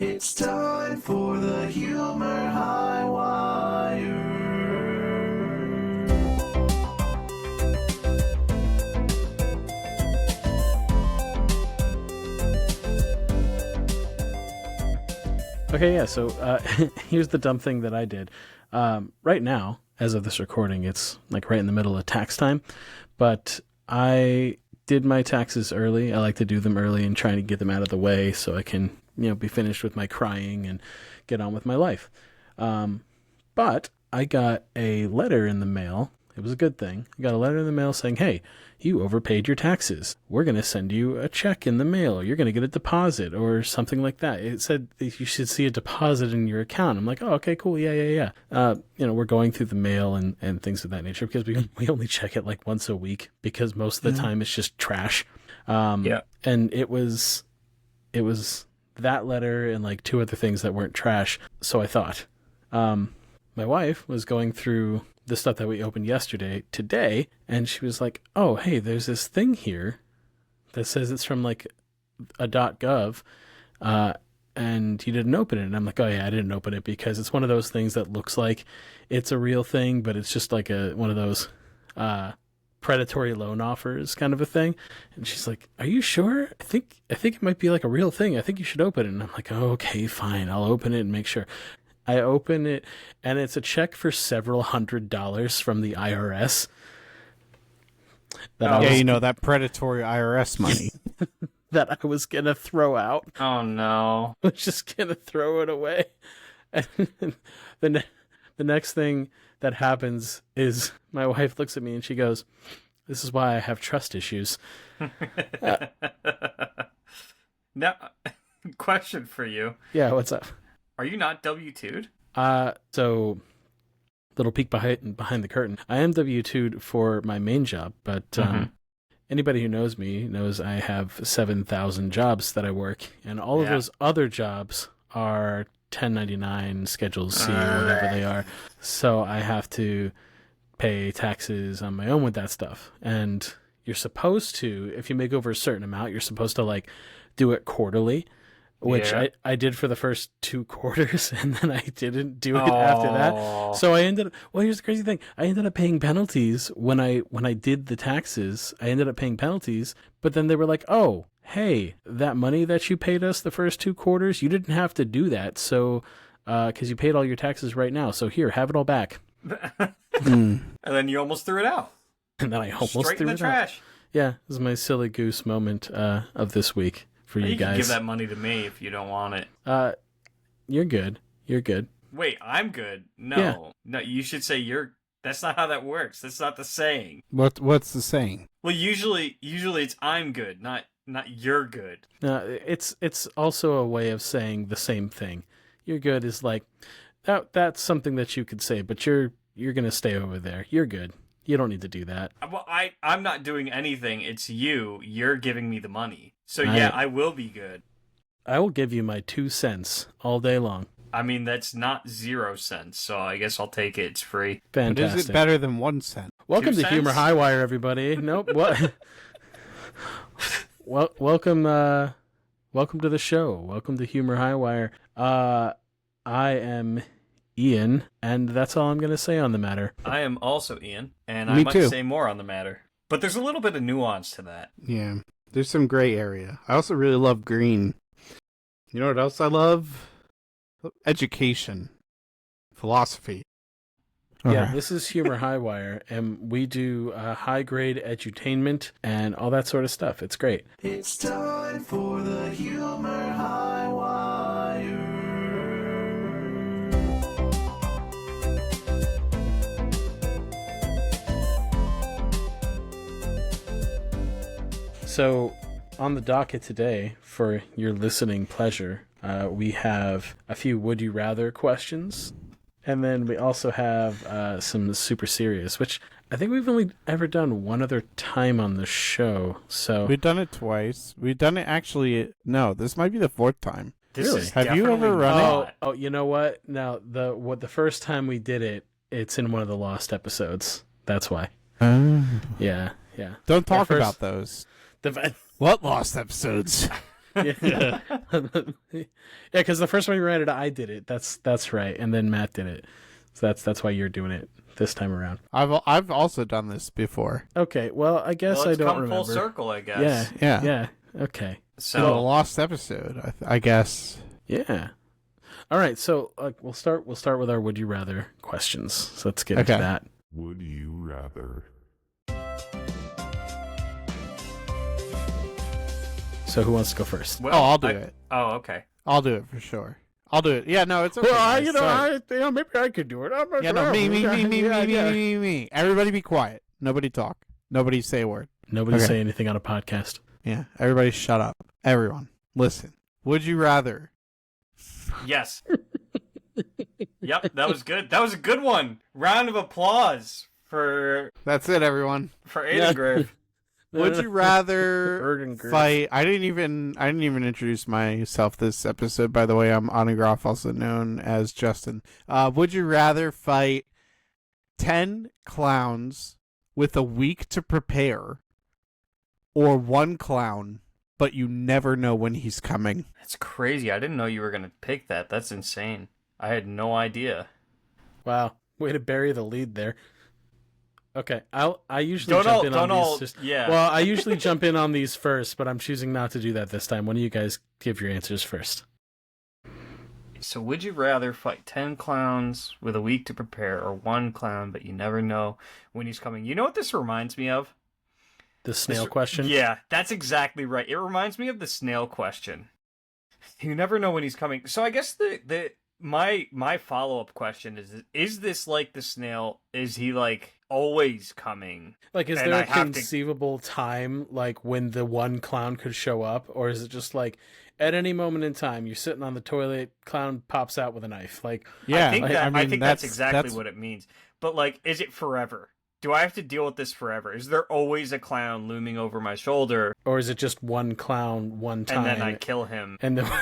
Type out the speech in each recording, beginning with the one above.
It's time for the Humor Highwire. Okay, yeah, so here's the dumb thing that I did. Right now, as of this recording, it's like right in the middle of tax time, but I did my taxes early. I like to do them early and try to get them out of the way so I can, be finished with my crying and get on with my life. But I got a letter in the mail. It was a good thing. I got a letter in the mail saying, hey, you overpaid your taxes. We're going to send you a check in the mail. You're going to get a deposit or something like that. It said that you should see a deposit in your account. I'm like, oh, okay, cool. Yeah. We're going through the mail and things of that nature because we only check it like once a week because most of the time it's just trash. And it was that letter and like two other things that weren't trash. So I thought, my wife was going through the stuff that we opened today, and she was like, oh, hey, there's this thing here that says it's from like a .gov, and you didn't open it. And I'm like, oh yeah, I didn't open it because it's one of those things that looks like it's a real thing, but it's just like one of those predatory loan offers kind of a thing. And she's like, are you sure? I think it might be like a real thing. I think you should open it. And I'm like, oh, okay, fine. I'll open it and make sure. I open it, and it's a check for several $100s from the IRS. That predatory IRS money. That I was going to throw out. Oh, no. I was just going to throw it away. And the next thing that happens is my wife looks at me and she goes, this is why I have trust issues. Now, question for you. Yeah, what's up? Are you not W-2'd? So little peek behind the curtain. I am W-2'd for my main job, but anybody who knows me knows I have 7,000 jobs that I work, and all of those other jobs are 1099 Schedule C or whatever they are. So I have to pay taxes on my own with that stuff. And you're supposed to, if you make over a certain amount, you're supposed to like do it quarterly. Which I did for the first 2 quarters, and then I didn't do it after that. So I ended up, here's the crazy thing. I ended up paying penalties when I did the taxes. I ended up paying penalties, but then they were like, oh, hey, that money that you paid us the first 2 quarters, you didn't have to do that. So, because you paid all your taxes right now. So here, have it all back. And then you almost threw it out. And then I almost Straight threw in the trash. out. Yeah, this is my silly goose moment of this week. You guys can give that money to me if you don't want it. You're good. Wait, I'm good. No, you should say you're. That's not how that works. That's not the saying. What's the saying? Well, usually it's I'm good, not you're good. It's also a way of saying the same thing. You're good is like that's something that you could say, but you're gonna stay over there. You're good. You don't need to do that. Well, I'm not doing anything. It's you. You're giving me the money. So I will be good. I will give you my 2 cents all day long. I mean, that's not 0 cents, so I guess I'll take it. It's free. Fantastic. But is it better than 1 cent? Welcome 2 to Humor cents? Highwire, everybody. Nope. What? Welcome to the show. Welcome to Humor Highwire. I am Ian, and that's all I'm going to say on the matter. I am also Ian, and Me I might too. say more on the matter. But there's a little bit of nuance to that. Yeah, there's some gray area. I also really love green. You know what else I love? Education. Philosophy. Yeah, this is Humor Highwire, and we do high-grade edutainment and all that sort of stuff. It's great. It's time for the Humor Highwire. So, on the docket today, for your listening pleasure, we have a few Would You Rather questions, and then we also have some super serious, which I think we've only ever done one other time on the show. So We've done it twice. We've done it no, this might be the 4th time. This Really? is Have you ever run definitely it? not. Oh, you know what? Now, the first time we did it, it's in one of the lost episodes. That's why. Yeah. Don't talk first- about those. The What lost episodes? Yeah, yeah, because the first one you ran it, I did it. That's right, and then Matt did it. So that's why you're doing it this time around. I've also done this before. Okay, well, I guess Well, I it's don't come remember. full circle, I Yeah, guess. Yeah. Okay, In the So lost episode, I guess. yeah. All right, so we'll start with our would you rather questions. So let's get into Okay. that. Would you rather? So who wants to go first? well, I'll do it. Oh, okay. I'll do it for sure. I'll do it. Yeah, no, it's okay. guys. Sorry. maybe I could do it. Yeah, no, me. Everybody be quiet. Nobody talk. Nobody say a word. Nobody Okay. say anything on a podcast. Yeah, everybody shut up. Everyone, listen. Would you rather? Yes. Yep, that was good. That was a good one. Round of applause for That's it, everyone. AedanGraef. Would you rather AedanGraef. fight? I didn't even introduce myself this episode. By the way, I'm AedanGraef, also known as Justin. Would you rather fight 10 clowns with a week to prepare, or one clown but you never know when he's coming? That's crazy. I didn't know you were going to pick that. That's insane. I had no idea. Wow, way to bury the lead there. Okay, I usually jump in on these. Yeah. Well, I usually jump in on these first, but I'm choosing not to do that this time. One of you guys give your answers first. So would you rather fight 10 clowns with a week to prepare, or one clown but you never know when he's coming? You know what this reminds me of? The snail question. Yeah, that's exactly right. It reminds me of the snail question. You never know when he's coming. So I guess my follow-up question is this like the snail? Is he like always coming? Like, is And there I a have to- conceivable time, like, when the one clown could show up? Or is it just like, at any moment in time, you're sitting on the toilet, clown pops out with a knife? Like, Yeah, I think that's exactly what it means. But like, is it forever? Do I have to deal with this forever? Is there always a clown looming over my shoulder, or is it just one clown, one time? and then I kill him? And then,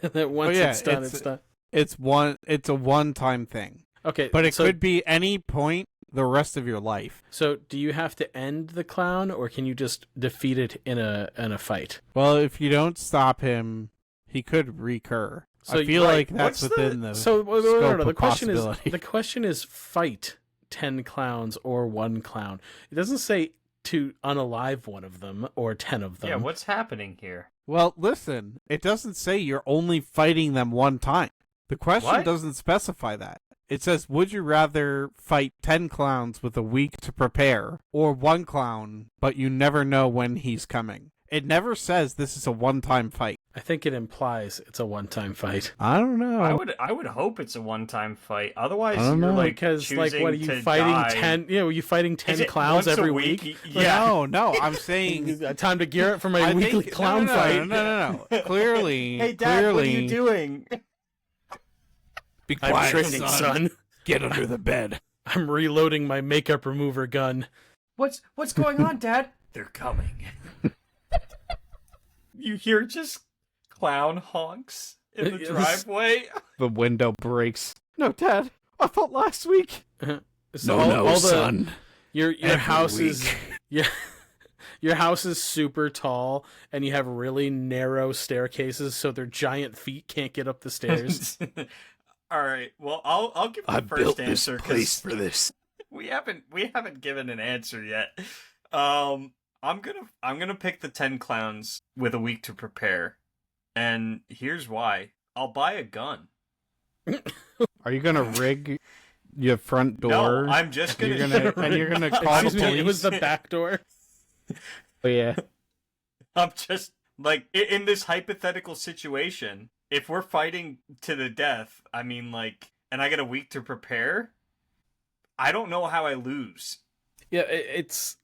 and then once it's done, it's done. It's a one-time thing. Okay, But it so, could be any point the rest of your life. So, do you have to end the clown, or can you just defeat it in a fight? Well, if you don't stop him, he could recur. So I feel like, like that's what's the- within the So, no, scope the of question is possibility. the question is fight 10 clowns or one clown. It doesn't say to unalive one of them or 10 of them. Yeah, what's happening here? Well, listen, it doesn't say you're only fighting them one time. The question What? doesn't specify that. It says, would you rather fight 10 clowns with a week to prepare, or one clown, but you never know when he's coming? It never says this is a one-time fight. I think it implies it's a one-time fight. I don't know. I would hope it's a one-time fight. Otherwise, I don't you're know, like Because, like, choosing what are you to fighting die. 10? You know, are you fighting 10 Is it clowns once a every week? week? Yeah. No, I'm saying... Time to gear up for my weekly clown fight. No. Clearly, Hey, Dad, what are you doing? Be I'm quiet, training, son. Get under the bed. I'm reloading my makeup remover gun. What's going on, Dad? They're coming. You hear just clown honks in the Yes. driveway. The window breaks. No, Dad. I thought last week. So Your house is your house is super tall, and you have really narrow staircases, so their giant feet can't get up the stairs. All right. Well, I'll give the first answer because for this. we haven't given an answer yet. I'm gonna pick the 10 clowns with a week to prepare, and here's why. I'll buy a gun. Are you gonna rig your front door? No, I'm just gonna. you're gonna call the Excuse me, it was police? the back door. Oh, yeah. I'm just like in this hypothetical situation. If we're fighting to the death, I mean, like, and I get a week to prepare, I don't know how I lose. Yeah,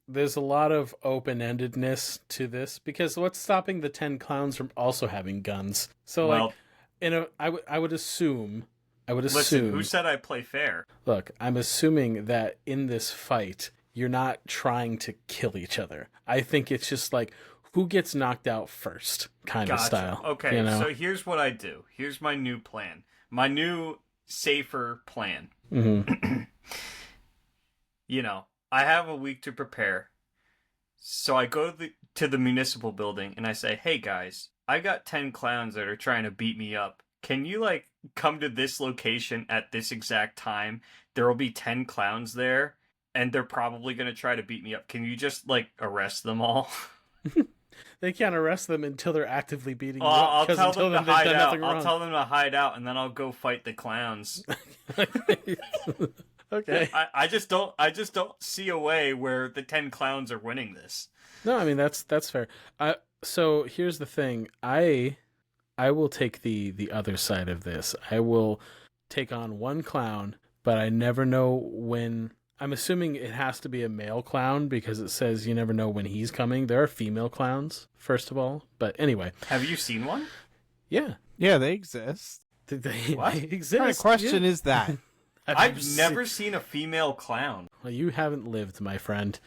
there's a lot of open-endedness to this, because what's stopping the 10 clowns from also having guns? So, Well, like, I would assume. listen, who said I play fair? Look, I'm assuming that in this fight, you're not trying to kill each other. I think it's just like, who gets knocked out first kind of Gotcha. style. Okay, you know? so here's what I do. Here's my new plan. My new, safer plan. Mhm. You know, I have a week to prepare. So I go to the municipal building and I say, hey guys, I got 10 clowns that are trying to beat me up. Can you, like, come to this location at this exact time? There will be 10 clowns there, and they're probably going to try to beat me up. Can you just, like, arrest them all? They can't arrest them until they're actively beating you up. I'll tell them to hide out. I'll tell them to hide out, and then I'll go fight the clowns. Okay. I just don't see a way where the 10 clowns are winning this. No, I mean that's fair. So here's the thing. I will take the other side of this. I will take on one clown, but I never know when. I'm assuming it has to be a male clown because it says you never know when he's coming. There are female clowns, first of all. But anyway. Have you seen one? Yeah. Yeah, they exist. They What? exist. What kind of question yeah. is that? I've never seen a female clown. Well, you haven't lived, my friend.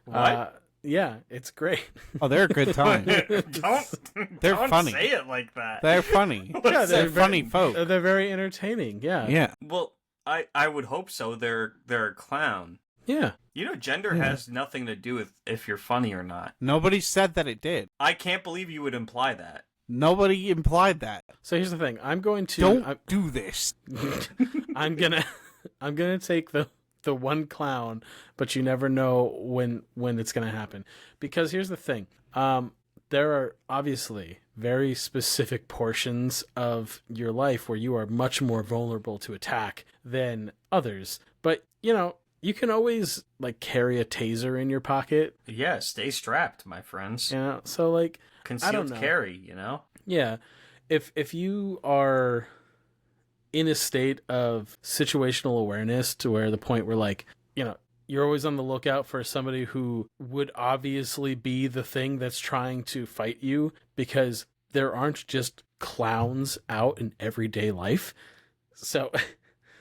What? Yeah, it's great. Oh, they're a good time. They're don't funny. say it like that. They're funny. Yeah, They're funny folk. They're very entertaining. Yeah. Yeah. Well, I would hope so. They're a clown. Yeah. You know, gender has nothing to do with if you're funny or not. Nobody said that it did. I can't believe you would imply that. Nobody implied that. So here's the thing. I'm going to Don't do this. I'm gonna take the one clown, but you never know when it's gonna happen. Because here's the thing. There are obviously very specific portions of your life where you are much more vulnerable to attack than others. But, you know, you can always, like, carry a taser in your pocket. Yeah, stay strapped, my friends. You know? So, like, Concealed carry, you know? yeah. If you are in a state of situational awareness to where the point where, like, you know, you're always on the lookout for somebody who would obviously be the thing that's trying to fight you, because there aren't just clowns out in everyday life. So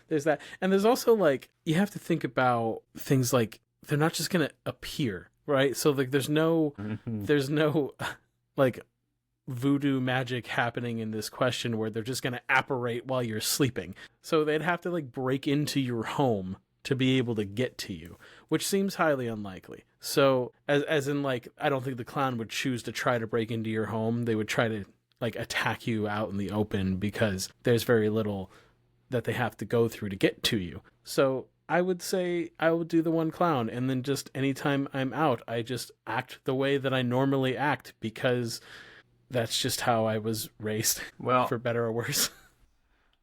there's that. And there's also, like, you have to think about things like they're not just going to appear, right? So, like, there's no like voodoo magic happening in this question where they're just going to apparate while you're sleeping. So they'd have to, like, break into your home to be able to get to you, which seems highly unlikely. So as in, like, I don't think the clown would choose to try to break into your home. They would try to, like, attack you out in the open because there's very little that they have to go through to get to you. So I would say I would do the one clown, and then just anytime I'm out, I just act the way that I normally act, because that's just how I was raised, Well, for better or worse.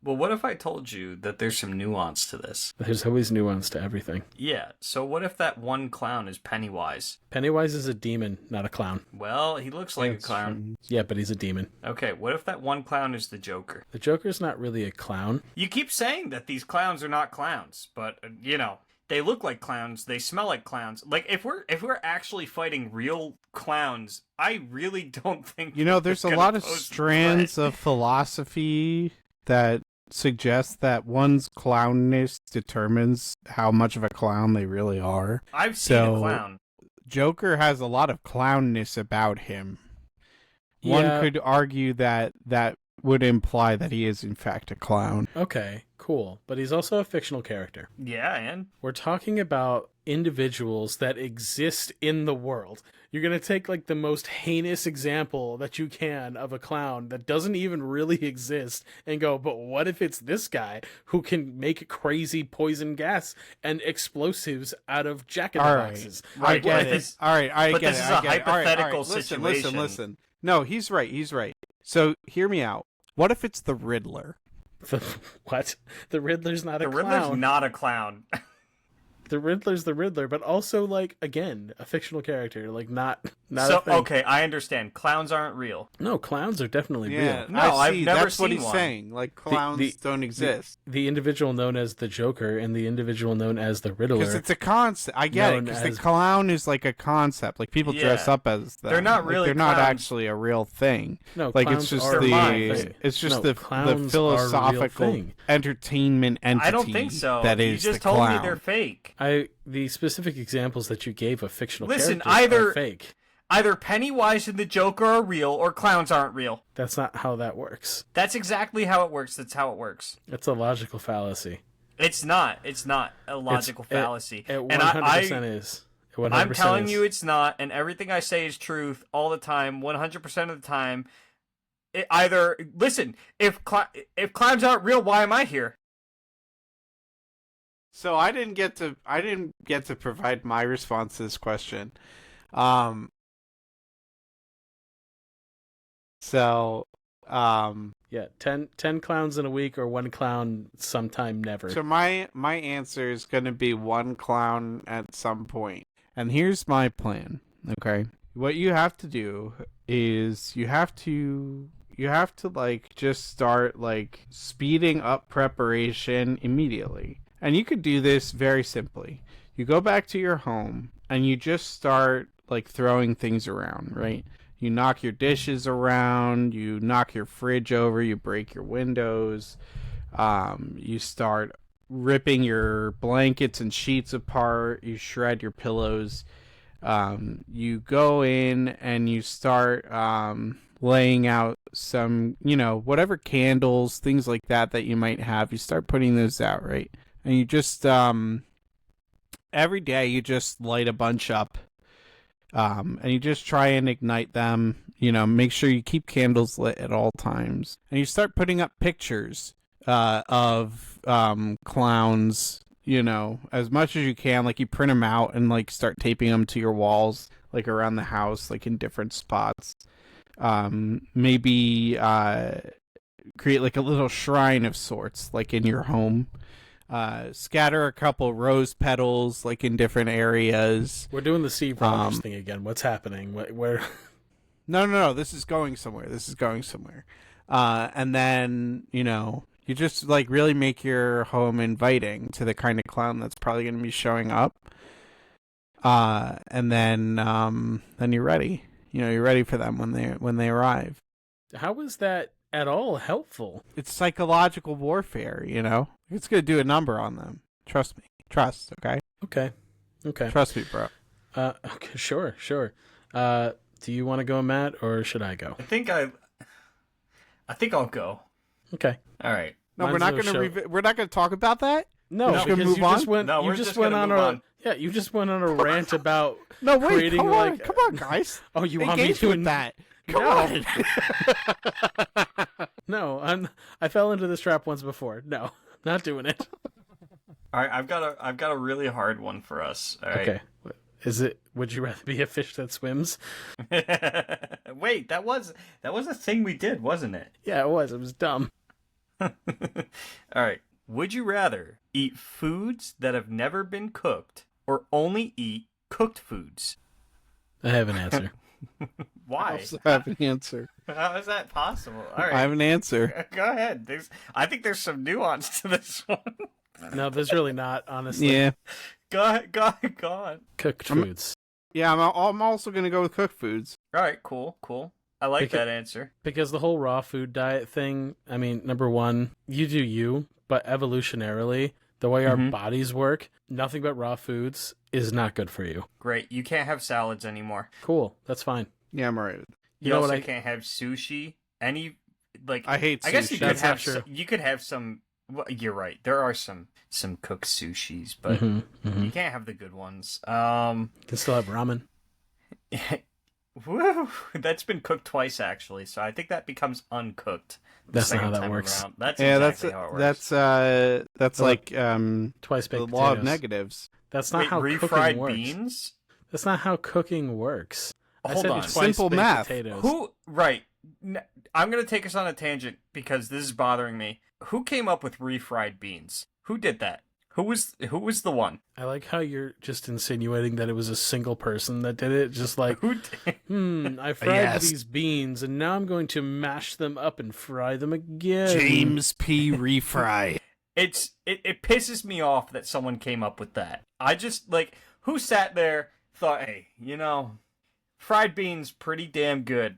Well, what if I told you that there's some nuance to this? There's always nuance to everything. Yeah, so what if that one clown is Pennywise? Pennywise is a demon, not a clown. Well, he looks like a clown. Yeah, but he's a demon. Okay, what if that one clown is the Joker? The Joker's not really a clown. You keep saying that these clowns are not clowns, but, you know, they look like clowns, they smell like clowns. Like, if we're actually fighting real clowns, I really don't think... You know, there's a lot of strands of philosophy that suggests that one's clownness determines how much of a clown they really are. I've seen a clown. Joker has a lot of clownness about him. Yeah. One could argue that would imply that he is in fact a clown. Okay, cool. But he's also a fictional character. Yeah, and? We're talking about individuals that exist in the world. You're going to take, like, the most heinous example that you can of a clown that doesn't even really exist and go, but what if it's this guy who can make crazy poison gas and explosives out of jack-in-the-boxes? Right. I get this, it. All right, I but get this it. is I a get it. All right, hypothetical Listen. situation. No, he's right. So, hear me out. What if it's the Riddler? What? The Riddler's not a The clown. Riddler's not a clown. The Riddler's the Riddler, but also, like, again, a fictional character, like, not So, a thing. okay, I understand. Clowns aren't real. No, clowns are definitely Yeah, real. No, I I've see. never That's what seen he's one. saying. Like, clowns don't exist. The individual known as the Joker and the individual known as the Riddler. Because it's a concept. I get it. known Because as- the clown is like a concept. Like, people dress Yeah. up as them. They're not Like, really they're not clowns. actually a real thing. No, Like, clowns it's just are a real thing. it's just No, the clowns are a real philosophical thing. entertainment entity. I don't think so. That you is just the told clown. me they're fake. The specific examples that you gave of fictional Listen, characters are fake. Either Pennywise and the Joker are real, or clowns aren't real. That's not how that works. That's exactly how it works. That's how it works. It's a logical fallacy. It's not. It's not a logical fallacy. It 100% and is. It 100% I'm telling is. you it's not, and everything I say is truth all the time, 100% of the time. either listen, if clowns aren't real, why am I here? So I didn't get to provide my response to this question. Um. So, Yeah, 10 clowns in a week or one clown sometime never. So my answer is going to be one clown at some point. And here's my plan, okay? What you have to do is you have to like just start like speeding up preparation immediately. And you could do this very simply. You go back to your home and you just start like throwing things around, right? You knock your dishes around, you knock your fridge over, you break your windows, you start ripping your blankets and sheets apart, you shred your pillows, you go in and you start laying out some, whatever candles, things like that you might have, you start putting those out, right? And you just, every day you just light a bunch up. And you just try and ignite them, make sure you keep candles lit at all times. And you start putting up pictures of clowns, as much as you can. Like you print them out and like start taping them to your walls, like around the house, like in different spots. Maybe create like a little shrine of sorts, like in your home. Scatter a couple rose petals like in different areas. We're doing the Steve Rogers thing again. What's happening? Where? No. This is going somewhere. And then, you just like really make your home inviting to the kind of clown that's probably going to be showing up. And then you're ready. You're ready for them when they arrive. How is that at all helpful? It's psychological warfare, It's going to do a number on them. Trust me. Okay? Okay. Trust me, bro. Okay, sure. Do you want to go, Matt, or should I go? I think I'll go. Okay. All right. No, we're not going to talk about that? No, because you just went on on. Yeah, you just went on a rant about No, wait, creating come like on, guys. Oh, you want me to that? Come on. No, I fell into this trap once before. No, not doing it. All right, I've got a really hard one for us. All right. Okay. Is it? Would you rather be a fish that swims? Wait, that was a thing we did, wasn't it? Yeah, it was. It was dumb. All right. Would you rather eat foods that have never been cooked or only eat cooked foods? I have an answer. Why? I also have an answer. How is that possible? All right. I have an answer. Go ahead. I think there's some nuance to this one. No, there's really not, honestly. Yeah. Go on. Cooked foods. Yeah, I'm also going to go with cooked foods. All right, cool. I like that answer. Because the whole raw food diet thing, I mean, number one, you do you, but evolutionarily, the way our bodies work, nothing but raw foods is not good for you. Great. You can't have salads anymore. Cool. That's fine. Yeah, I'm alright. You also can't have sushi. I hate sushi. I guess you could That's have not true. you could have some. Well, you're right. There are some cooked sushis, but you can't have the good ones. You can still have ramen. Woo! That's been cooked twice actually, so I think that becomes uncooked. That's not how that works. Around. That's exactly how it works. That's like twice baked the law of potatoes. negatives. That's not how cooking refried works. beans. That's not how cooking works. Hold on. Simple math. Potatoes. Who? Right. I'm gonna take us on a tangent because this is bothering me. Who came up with refried beans? Who did that? Who was the one? I like how you're just insinuating that it was a single person that did it. Just like, Who did? I fried these beans, and now I'm going to mash them up and fry them again. James P. Refry. It pisses me off that someone came up with that. I just who sat there thought, hey, fried beans pretty damn good.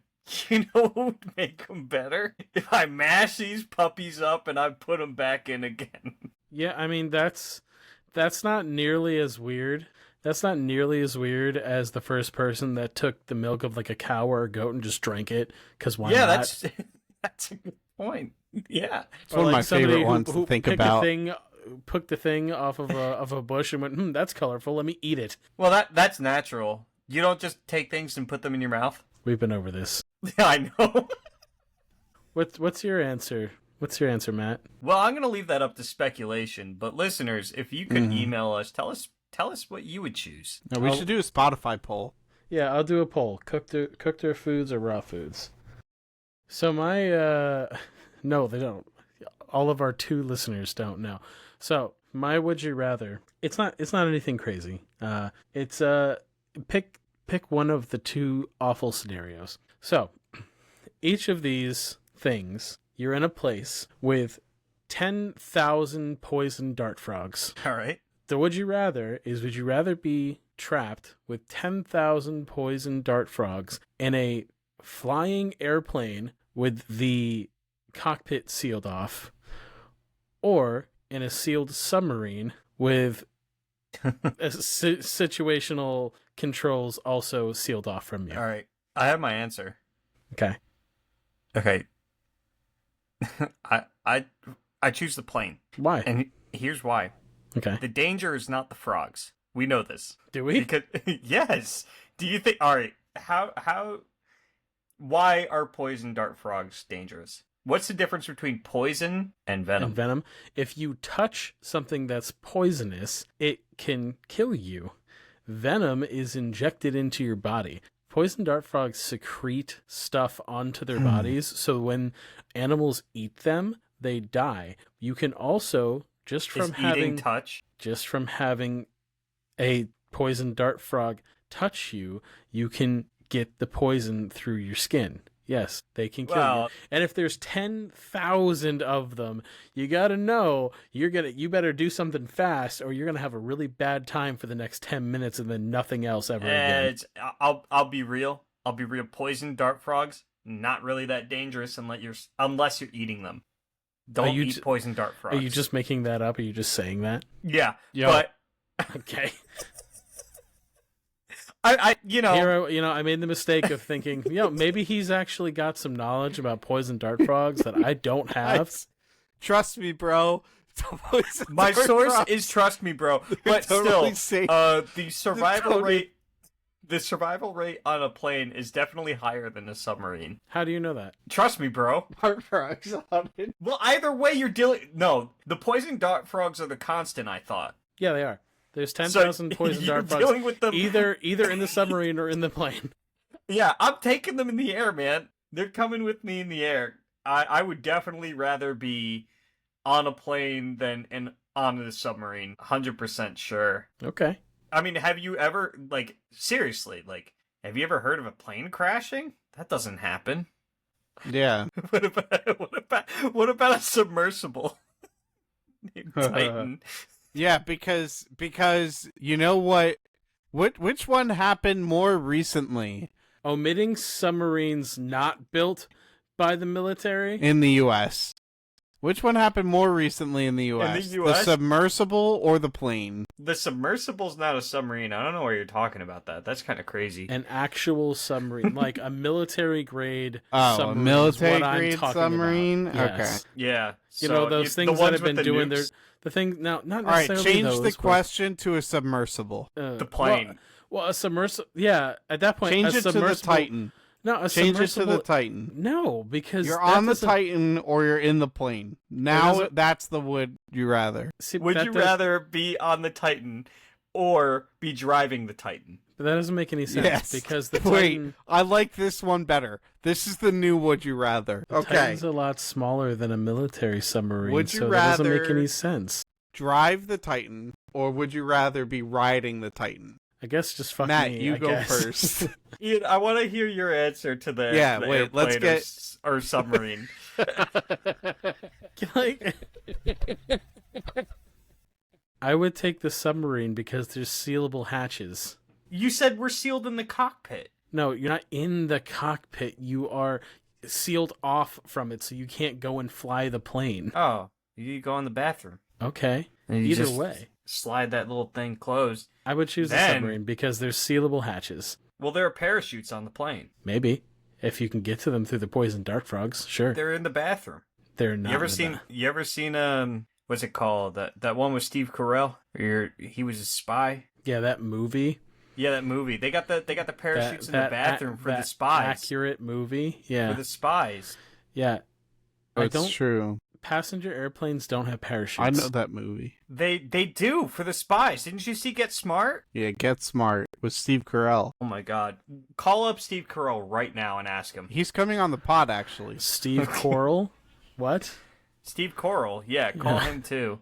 You know what would make them better? If I mash these puppies up and I put them back in again. Yeah, I mean, that's not nearly as weird. That's not nearly as weird as the first person that took the milk of like a cow or a goat and just drank it. Because why not? That's a good point. Yeah, it's one of my favorite ones to think about. Picked the thing off of a bush and went, that's colorful. Let me eat it. Well, that's natural. You don't just take things and put them in your mouth. We've been over this. Yeah, I know. What's your answer? What's your answer, Matt? Well, I'm gonna leave that up to speculation. But listeners, if you could email us, tell us what you would choose. No, we should do a Spotify poll. Yeah, I'll do a poll. Cooked or foods or raw foods? So my no, they don't. All of our 2 listeners don't know. So my would you rather? It's not anything crazy. It's pick one of the 2 awful scenarios. So each of these things, you're in a place with 10,000 poison dart frogs. All right. The would you rather is, would you rather be trapped with 10,000 poison dart frogs in a flying airplane with the cockpit sealed off, or in a sealed submarine with situational controls also sealed off from you? All right. I have my answer. Okay. Okay. I choose the plane. Why? And here's why. Okay. The danger is not the frogs. We know this. Do we? Because yes. Do you think? All right. Why are poison dart frogs dangerous? What's the difference between poison and venom? And venom. If you touch something that's poisonous, it can kill you. Venom is injected into your body. Poison dart frogs secrete stuff onto their bodies, so when animals eat them, they die. You can also just from having a poison dart frog touch you, you can get the poison through your skin. Yes, they can kill you. And if there's 10,000 of them, you gotta know you better do something fast, or you're gonna have a really bad time for the next 10 minutes and then nothing else ever again. I'll be real. Poison dart frogs not really that dangerous unless you're eating them. Don't eat poison dart frogs. Are you just making that up? Are you just saying that? Yeah. Yo. But Okay. I made the mistake of thinking, maybe he's actually got some knowledge about poison dart frogs that I don't have. Trust me, bro. My source is trust me, bro. But totally still, safe. the survival rate on a plane is definitely higher than a submarine. How do you know that? Trust me, bro. Dart frogs on it. Well, either way, you're dealing. No, the poison dart frogs are the constant. I thought. Yeah, they are. There's 10,000 poison dart frogs dealing with them either in the submarine or in the plane. Yeah, I'm taking them in the air, man. They're coming with me in the air. I would definitely rather be on a plane than on a submarine. 100% sure. Okay. I mean, have you ever, seriously, have you ever heard of a plane crashing? That doesn't happen. Yeah. What about a submersible? Titan. Yeah, because you know what? Which one happened more recently Omitting submarines not built by the military? in the U.S.? Which one happened more recently in the U.S.? In the US? The submersible or the plane? The submersible's not a submarine. I don't know why you're talking about that. That's kind of crazy. An actual submarine, like a military grade submarine. A is military what I'm grade talking submarine? about. Okay. Yes. Yeah. Those things that have been doing the thing now. Not All right, necessarily change those, the question to a submersible. The plane. Well, a submersible. Yeah, at that point, Change it to the Titan. No, Change it to submersible. the Titan. No, because You're on the Titan or you're in the plane. Now doesn't- that's the would you rather. See, Would that you does- rather be on the Titan or be driving the Titan? But that doesn't make any sense. Yes. Because the Wait, Titan, I like this one better. This is the new would you rather. Okay. Titan's a lot smaller than a military submarine, Would you so that doesn't make rather- any sense. Drive the Titan or would you rather be riding the Titan? I guess just fuck Matt, me. you I go guess. first. Ian, I want to hear your answer to the Yeah, the wait, let's airplane get- or submarine. Like, I would take the submarine because there's sealable hatches. You said we're sealed in the cockpit. No, you're not in the cockpit. You are sealed off from it, so you can't go and fly the plane. Oh, you go in the bathroom. Okay. And you Either just way, slide that little thing closed. I would choose the Then- submarine because there's sealable hatches. Well, there are parachutes on the plane. Maybe. If you can get to them through the poison dart frogs, sure. They're in the bathroom. They're not. You ever seen what's it called? That one with Steve Carell where he was a spy? Yeah, that movie. Yeah, that movie. They got the parachutes in the bathroom for the spies. Accurate movie. Yeah. For the spies. Yeah. It's true. Passenger airplanes don't have parachutes. I know that movie. They do for the spies. Didn't you see Get Smart? Yeah, Get Smart with Steve Carell. Oh my God! Call up Steve Carell right now and ask him. He's coming on the pod, actually. Steve Coral? What? Steve Carell, yeah, call him too.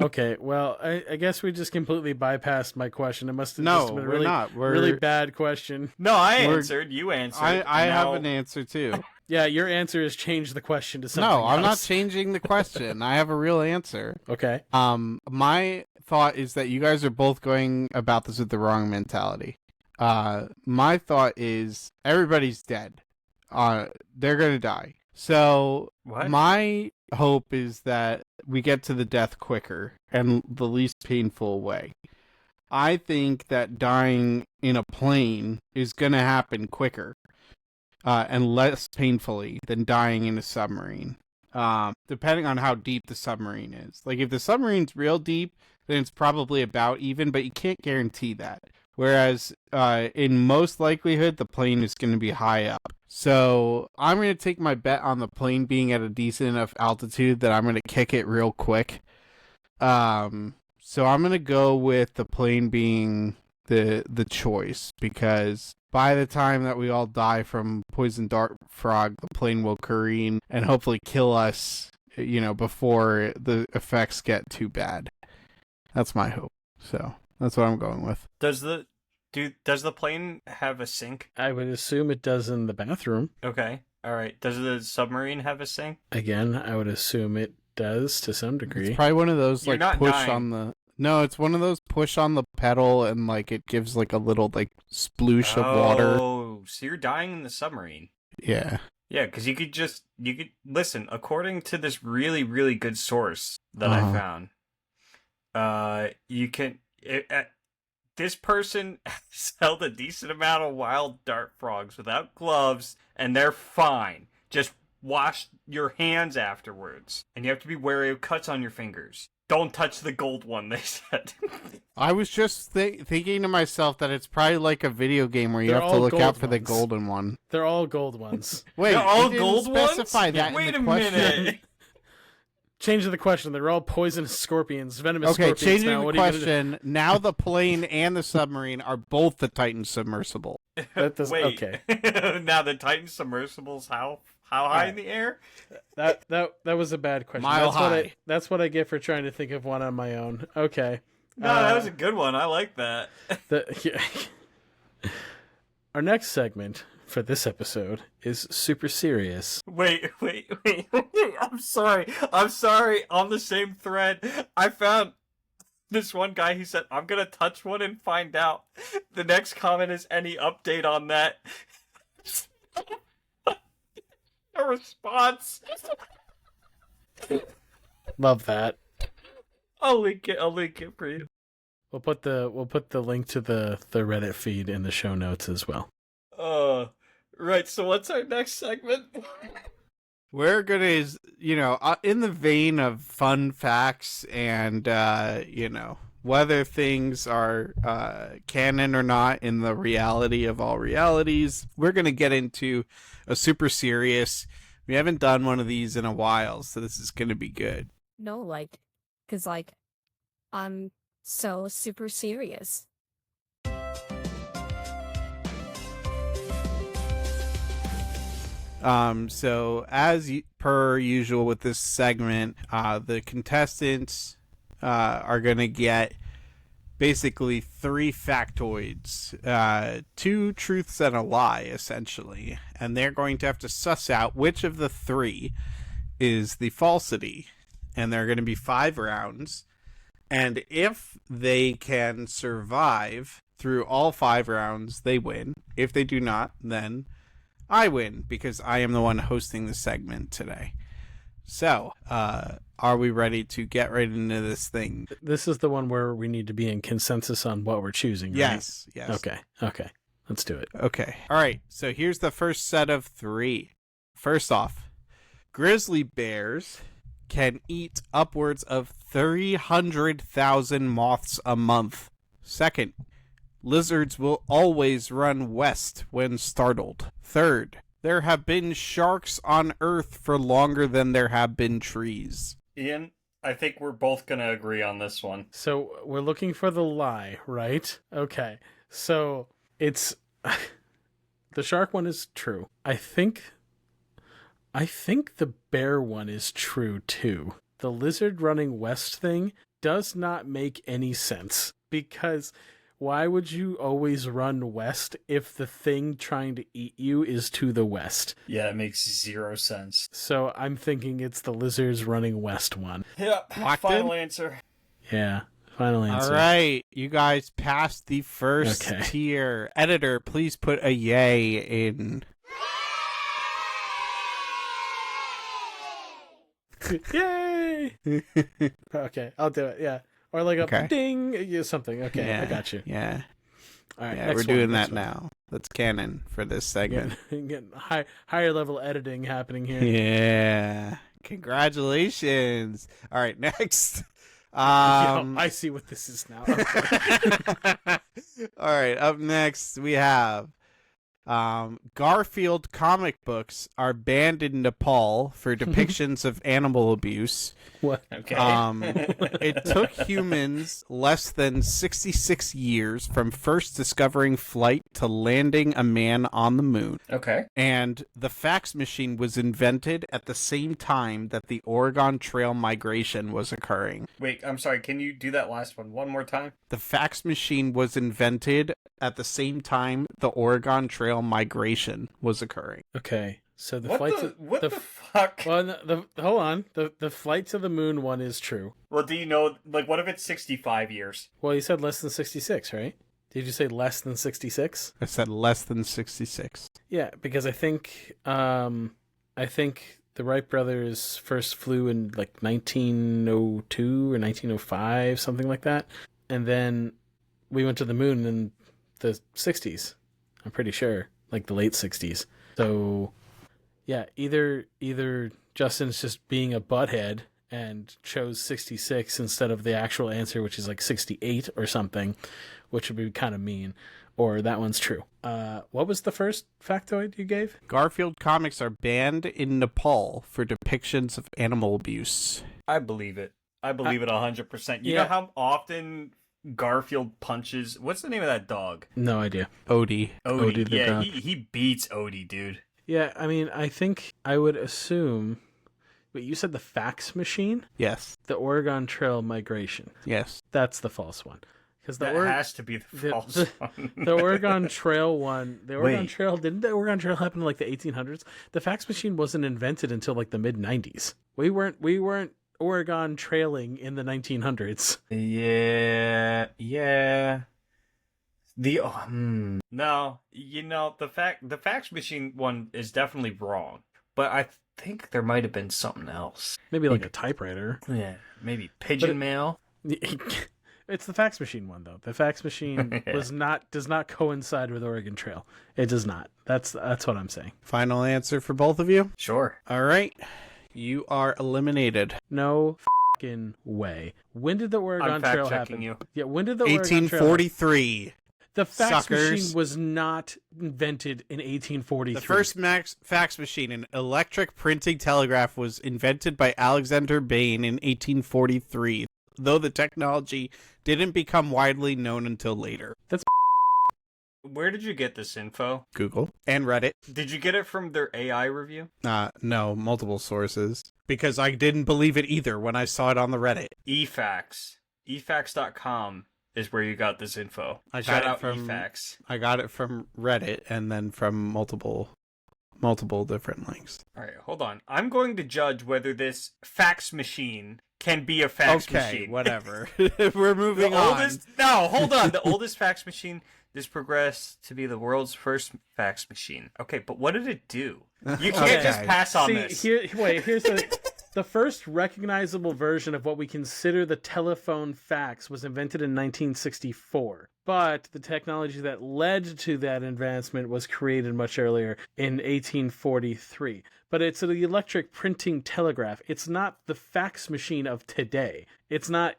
Okay, well, I guess we just completely bypassed my question. It must have No, just been a we're really, not. really bad question. No, I answered. You answered. I have Now- an answer too. Yeah, your answer is change the question to something No, I'm not else. changing the question. I have a real answer. Okay. My thought is that you guys are both going about this with the wrong mentality. My thought is everybody's dead. They're gonna die. So What? my hope is that we get to the death quicker and the least painful way. I think that dying in a plane is gonna happen quicker. And less painfully than dying in a submarine. Depending on how deep the submarine is. Like, if the submarine's real deep, then it's probably about even, but you can't guarantee that. Whereas, in most likelihood, the plane is going to be high up. So, I'm going to take my bet on the plane being at a decent enough altitude that I'm going to kick it real quick. So, I'm going to go with the plane being the choice, because by the time that we all die from poison dart frog, the plane will careen and hopefully kill us, before the effects get too bad. That's my hope. So that's what I'm going with. Does the plane have a sink? I would assume it does in the bathroom. Okay. All right. Does the submarine have a sink? Again, I would assume it does to some degree. It's probably one of those You're not push dying. on the. No, it's one of those push on the pedal and it gives a little sploosh of water. Oh, so you're dying in the submarine. Yeah. Yeah, because you could listen. According to this really, really good source that I found, this person has held a decent amount of wild dart frogs without gloves, and they're fine. Just wash your hands afterwards, and you have to be wary of cuts on your fingers. Don't touch the gold one, they said. I was just thinking to myself that it's probably like a video game where you They're have to all look gold out for the ones. golden one. They're all gold ones. Wait, They're all you didn't gold specify ones? that in Wait the a question. minute. Change the question. They're all poisonous scorpions, venomous Okay, scorpions. changing now. the What are you gonna question. Now the plane and the submarine are both the Titan submersible. do? That does, Wait. okay. Now the Titan submersible's how high in the air? That was a bad question. Mile high. That's what I get for trying to think of one on my own. Okay. No, that was a good one. I like that. Our next segment for this episode is super serious. Wait. I'm sorry. On the same thread, I found this one guy who said, I'm going to touch one and find out. The next comment is, any update on that? A response. Love that. I'll link it for you. We'll put the link to the Reddit feed in the show notes as well. Right, so what's our next segment? We're gonna in the vein of fun facts and whether things are canon or not in the reality of all realities. We're gonna get into a super serious. We haven't done one of these in a while, so this is gonna be good. No, because I'm so super serious. So as per usual with this segment, the contestants are gonna get basically 3 factoids, 2 truths and a lie, essentially, and they're going to have to suss out which of the 3 is the falsity. And there are going to be 5 rounds, and if they can survive through all 5 rounds, they win. If they do not, then I win, because I am the one hosting the segment today. So, are we ready to get right into this thing? This is the one where we need to be in consensus on what we're choosing, right? Yes. Okay. Let's do it. Okay. All right. So here's the first set of 3. First off, grizzly bears can eat upwards of 300,000 moths a month. Second, lizards will always run west when startled. Third, There have been sharks on Earth for longer than there have been trees. Ian, I think we're both gonna agree on this one. So we're looking for the lie, right? Okay. So it's the shark one is true. I think the bear one is true too. The lizard running west thing does not make any sense, because why would you always run west if the thing trying to eat you is to the west? Yeah, it makes zero sense. So I'm thinking it's the lizards running west one. Yeah, Locked final in? answer. Yeah, final answer. All right, you guys passed the first Okay. tier. Editor, please put a yay in. Yay! Okay, I'll do it. Yeah, or like a Okay. ding, yeah, something. Okay, Yeah, I got you. Yeah, All right, yeah, next we're doing one, that next one. now. That's canon for this segment. Getting higher level editing happening here. Yeah, congratulations. All right, next. Yo, I see what this is now. Okay. All right, up next we have Garfield comic books are banned in Nepal for depictions of animal abuse. What? Okay. It took humans less than 66 years from first discovering flight to landing a man on the moon. Okay. And the fax machine was invented at the same time that the Oregon Trail migration was occurring. Wait, I'm sorry. Can you do that last one more time? The fax machine was invented at the same time the Oregon Trail migration was occurring. Okay, so the What flight the, to what the the fuck? well, hold on. The flight to the moon one is true. Well, do you know, like, what if it's 65 years? Well, you said less than 66, right? Did you say less than 66? I said less than 66. Yeah, because I think the Wright brothers first flew in like 1902 or 1905, something like that, and then we went to the moon in the 60s. I'm pretty sure, like the late 60s. So, yeah, either Justin's just being a butthead and chose 66 instead of the actual answer, which is like 68 or something, which would be kind of mean, or that one's true. What was the first factoid you gave? Garfield comics are banned in Nepal for depictions of animal abuse. I believe it. I believe it 100%. You know how often Garfield punches... What's the name of that dog? No idea. Odie. Odie the yeah, dog. he beats Odie, dude. Yeah, I mean, I think I would assume... Wait, you said the fax machine? Yes. The Oregon Trail migration. Yes. That's the false one. Because That has to be the false one. The Oregon Trail one, Wait. didn't the Oregon Trail happen in like the 1800s? The fax machine wasn't invented until like the mid 90s. We weren't Oregon trailing in the 1900s. Yeah. No, you know, the fax machine one is definitely wrong, but I think there might have been something else. Maybe like a typewriter. Yeah, maybe pigeon mail. It's the fax machine one though. The fax machine does not coincide with Oregon Trail. It does not. That's what I'm saying. Final answer for both of you? Sure. All right. You are eliminated. No fucking way. When did the Oregon I'm Trail fact-checking happen? you. Yeah, when did the Oregon Trail happen? 1843. The fax Suckers. machine was not invented in 1843. The first fax machine, an electric printing telegraph, was invented by Alexander Bain in 1843, though the technology didn't become widely known until later. Where did you get this info? Google and Reddit. Did you get it from their AI review? No, multiple sources. Because I didn't believe it either when I saw it on the Reddit. eFax. eFax.com is where you got this info. I Shout got it out from eFax. I got it from Reddit and then from multiple different links. All right, hold on. I'm going to judge whether this fax machine can be a fax machine. Okay, whatever. We're moving on. No, hold on. The oldest fax machine is progressed to be the world's first fax machine. Okay, but what did it do? You can't just Okay. pass on this. Here's the first recognizable version of what we consider the telephone fax was invented in 1964. But the technology that led to that advancement was created much earlier in 1843. But it's the electric printing telegraph. It's not the fax machine of today. It's not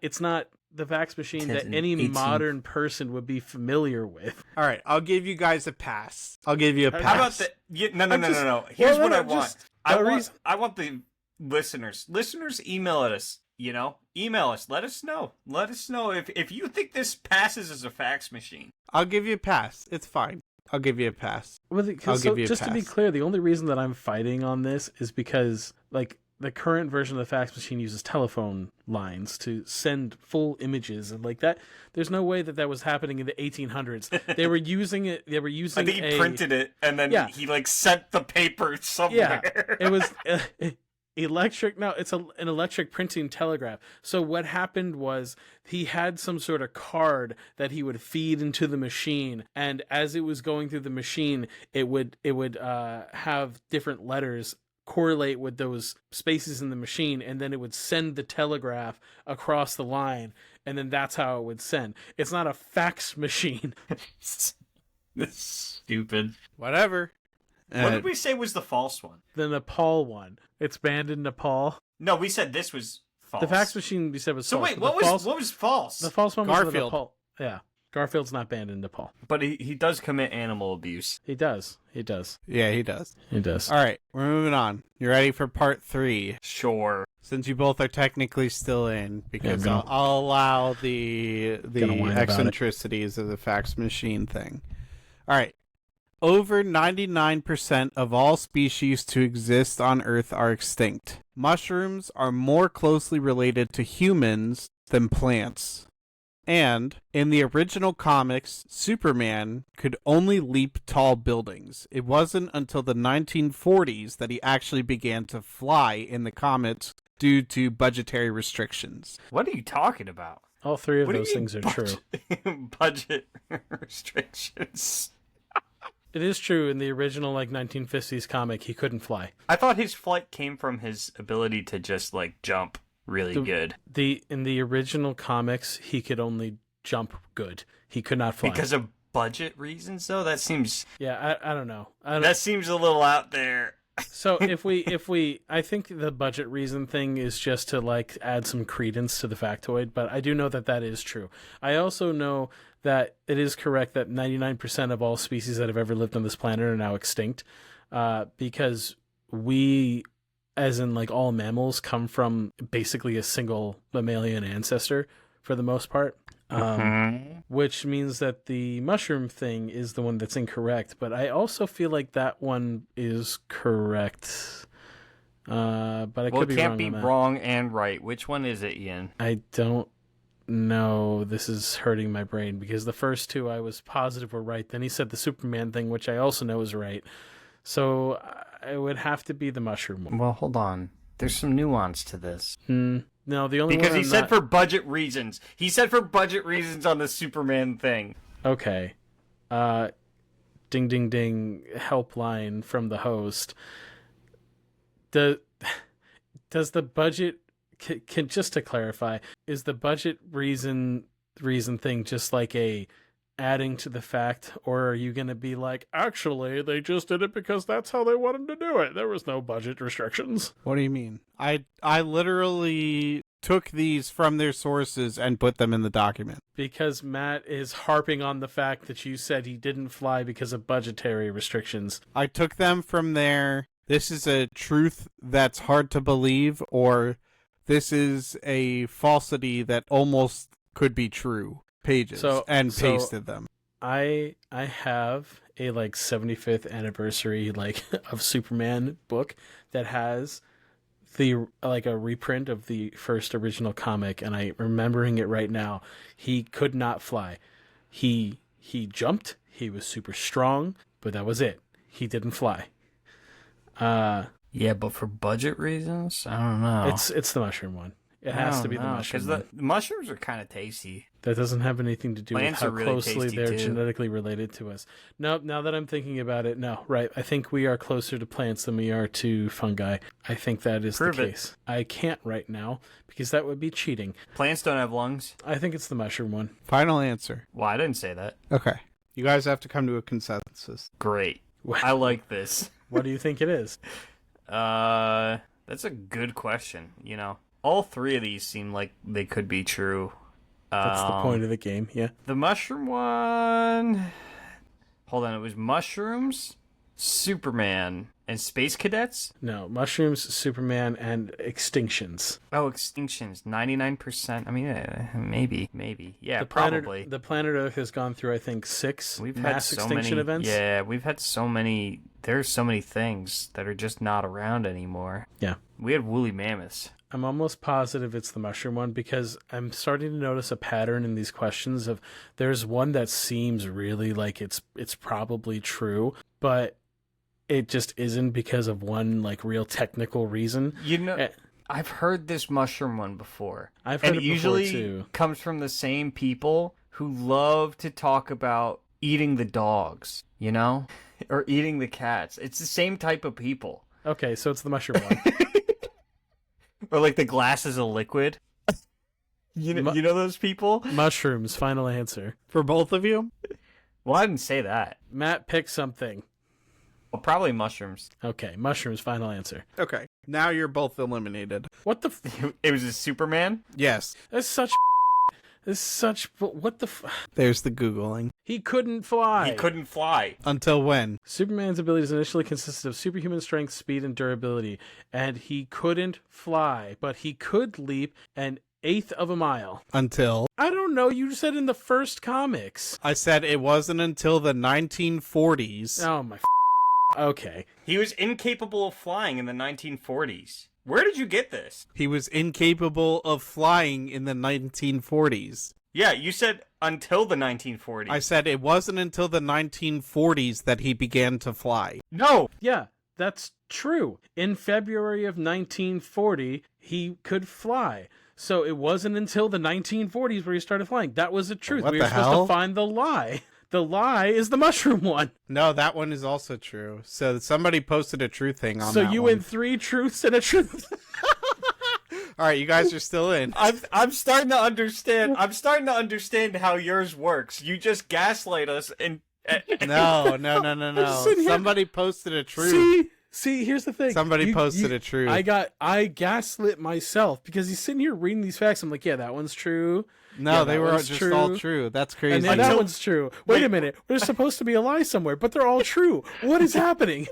the fax machine that 10, any 18. modern person would be familiar with. All right, I'll give you guys a pass. I'll give you a pass. How about the? No. Here's what I want. I want the listeners. Listeners, email at us. Email us. Let us know. Let us know if you think this passes as a fax machine. I'll give you a pass. It's fine. I'll give you a pass. Well, I'll give you a just to be pass. clear, the only reason that I'm fighting on this is because, like, the current version of the fax machine uses telephone lines to send full images, and like that, there's no way that was happening in the 1800s. They were using it. They were using. I think he printed it, and then he like sent the paper somewhere. Yeah, it was electric. No, it's an electric printing telegraph. So what happened was he had some sort of card that he would feed into the machine, and as it was going through the machine, it would have different letters correlate with those spaces in the machine, and then it would send the telegraph across the line, and then that's how it would send. It's not a fax machine. That's stupid. Whatever. What did we say was the false one? The Nepal one. It's banned in Nepal. No, we said this was false. The fax machine we said was so false. wait, what was false? The false one was the Garfield. Nepal. Yeah. Garfield's not banned in Nepal. But he does commit animal abuse. He does. Yeah, he does. He does. All right, we're moving on. You ready for part 3? Sure. Since you both are technically still in, because Yeah, I'll allow the Gonna whine about it. eccentricities of the fax machine thing. All right. Over 99% of all species to exist on Earth are extinct. Mushrooms are more closely related to humans than plants. And in the original comics, Superman could only leap tall buildings. It wasn't until the 1940s that he actually began to fly in the comics due to budgetary restrictions. What are you talking about? All three of What do those you mean things are true. Budget restrictions. It is true in the original 1950s comic, he couldn't fly. I thought his flight came from his ability to just jump really good. In the original comics, he could only jump good. He could not fly. Because of budget reasons, though? That seems... Yeah, I don't know. That seems a little out there. So I think the budget reason thing is just to add some credence to the factoid, but I do know that is true. I also know that it is correct that 99% of all species that have ever lived on this planet are now extinct, because we, as in all mammals, come from basically a single mammalian ancestor for the most part. Which means that the mushroom thing is the one that's incorrect, but I also feel like that one is correct. But I could be wrong. It can't be wrong and right. Which one is it, Ian? I don't know. This is hurting my brain because the first two I was positive were right. Then he said the Superman thing, which I also know is right. So it would have to be the mushroom one. Well, hold on. There's some nuance to this. No, the only because one he said for budget reasons. He said for budget reasons on the Superman thing. Okay. Ding ding ding helpline from the host. Does the budget can just to clarify, is the budget reason thing just a adding to the fact, or are you going to be actually they just did it because that's how they wanted to do it? There was no budget restrictions. What do you mean? I literally took these from their sources and put them in the document. Because Matt is harping on the fact that you said he didn't fly because of budgetary restrictions. I took them from there. This is a truth that's hard to believe, or this is a falsity that almost could be true. Pages and pasted them. I have a 75th anniversary of Superman book that has the a reprint of the first original comic, and I remembering it right now. He could not fly. He jumped. He was super strong, but that was it. He didn't fly. Yeah, but for budget reasons, I don't know. It's the mushroom one. It has to be the mushroom one. Because the mushrooms are kind of tasty. That doesn't have anything to do Plants with how are really closely tasty, they're too. genetically related to us. No, now that I'm thinking about it, no, right. I think we are closer to plants than we are to fungi. I think that is Prove the it. case. I can't right now because that would be cheating. Plants don't have lungs. I think it's the mushroom one. Final answer. Well, I didn't say that. Okay. You guys have to come to a consensus. Great. I like this. What do you think it is? That's a good question. All three of these seem like they could be true. That's the point of the game, yeah. The mushroom one. Hold on, it was mushrooms, Superman, and space cadets. No, mushrooms, Superman, and extinctions. Oh, extinctions, 99%. I mean, maybe. Yeah, probably. The planet Earth has gone through, I think, 6 mass extinction events. Yeah, we've had so many. There's so many things that are just not around anymore. Yeah. We had woolly mammoths. I'm almost positive it's the mushroom one because I'm starting to notice a pattern in these questions of there's one that seems really like it's probably true, but it just isn't because of one like real technical reason. You know, I've heard this mushroom one before. I've heard and it usually before too. Comes from the same people who love to talk about eating the dogs, you know, or eating the cats. It's the same type of people. Okay, so it's the mushroom one. Or like the glasses of liquid. You know those people? Mushrooms, final answer. For both of you? Well, I didn't say that. Matt, pick something. Well, probably mushrooms. Okay, mushrooms, final answer. Okay. Now you're both eliminated. What the It was a Superman? Yes. That's such what the There's the Googling. He couldn't fly. He couldn't fly. Until when? Superman's abilities initially consisted of superhuman strength, speed, and durability, and he couldn't fly, but he could leap an eighth of a mile. Until? I don't know, you said in the first comics. I said it wasn't until the 1940s. Oh my okay. He was incapable of flying in the 1940s. Where did you get this? He was incapable of flying in the 1940s. Yeah, you said until the 1940s. I said it wasn't until the 1940s that he began to fly. No! Yeah, that's true. In February of 1940, he could fly. So it wasn't until the 1940s where he started flying. That was the truth. What We the were supposed hell? to find the lie. The lie is the mushroom one. No, that one is also true. So somebody posted a true thing on that So you one. win 3 truths and a truth. All right, you guys are still in. I'm starting to understand. I'm starting to understand how yours works. You just gaslight us and No. sitting here- Somebody posted a truth. See, here's the thing. Somebody posted a truth. I gaslit myself because he's sitting here reading these facts. I'm like, yeah, that one's true. No, Yeah, they that were one's just true. all true. That's crazy. And then that Until- one's true. Wait a minute. There's supposed to be a lie somewhere, but they're all true. What is happening?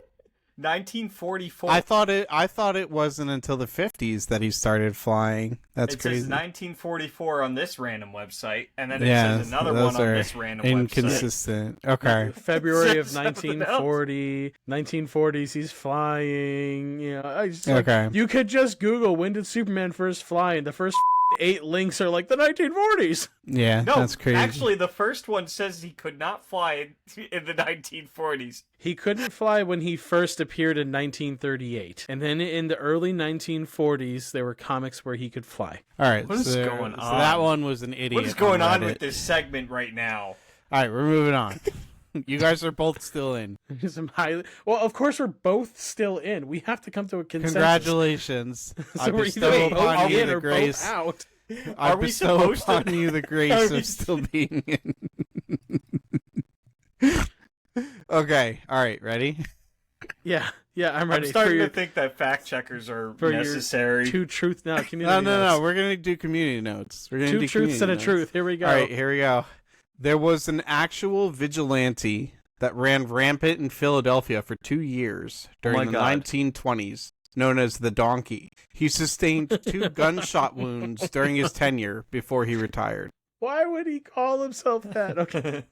1944. I thought it wasn't until the 50s that he started flying. That's it crazy. says 1944 on this random website, and then it Yeah, says another those one on are this random website. inconsistent. Okay. February of Something else. 1940. 1940s, he's flying. You know, I just, like, Okay. you could just Google when did Superman first fly, and the first 8 links are like the 1940s. Yeah, No, that's crazy. actually, the first one says he could not fly in the 1940s. He couldn't fly when he first appeared in 1938. And then in the early 1940s, there were comics where he could fly. All right. What is going So on? that one was an idiot. What is going on Reddit. with this segment right now? All right, we're moving on. You guys are both still in. Some highly... Well, of course, we're both still in. We have to come to a consensus. Congratulations. I So we're bestow either both upon you in the or grace. both out. I Are we bestow supposed to- upon you the Are grace we of still being in. Okay. All right. Ready? Yeah, I'm I'm ready. starting for to think that fact checkers are for your necessary. two truth now. Community No. notes. We're gonna do community notes. We're gonna Two do truths and a community notes. truth. Here we go. All right. Here we go. There was an actual vigilante that ran rampant in Philadelphia for 2 years during my the God. 1920s, known as the Donkey. He sustained 2 gunshot wounds during his tenure before he retired. Why would he call himself that? Okay.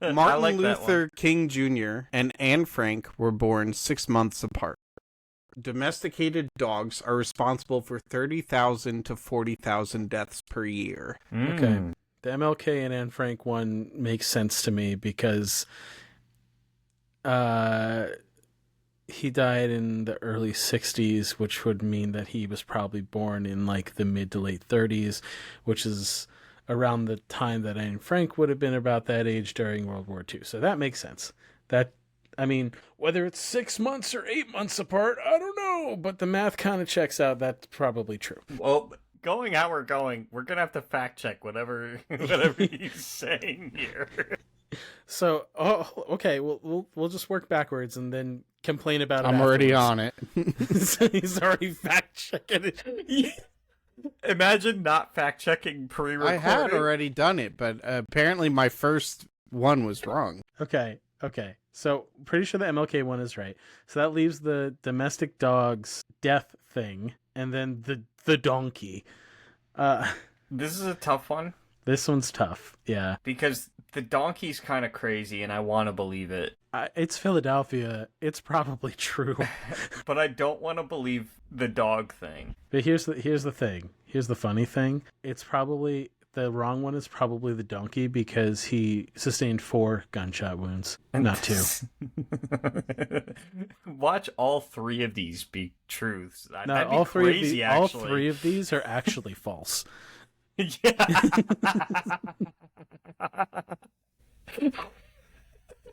I Martin like that Luther one. King Jr. and Anne Frank were born 6 months apart. Domesticated dogs are responsible for 30,000 to 40,000 deaths per year. Okay. The MLK and Anne Frank one makes sense to me because he died in the early 60s, which would mean that he was probably born in like the mid to late 30s, which is around the time that Anne Frank would have been about that age during World War II. So that makes sense. I mean, whether it's 6 months or 8 months apart, I don't know, but the math kind of checks out. That's probably true. Well, going how we're going, we're gonna have to fact check whatever he's saying here. So, okay, we'll just work backwards and then complain about it. I'm already afterwards. on it. He's already fact checking it. Imagine not fact-checking pre-recorded. I had already done it, but apparently my first one was wrong. Okay. So pretty sure the MLK one is right. So that leaves the domestic dog's death thing, and then the donkey. This is a tough one. This one's tough. Yeah. Because the donkey's kind of crazy, and I want to believe it. It's Philadelphia. It's probably true. But I don't want to believe the dog thing. But here's the thing. Here's the funny thing. It's probably the wrong one is probably the donkey because he sustained 4 gunshot wounds, not 2. Watch all 3 of these be truths. No, That'd be all crazy, all actually. 3 of these are actually false. Yeah.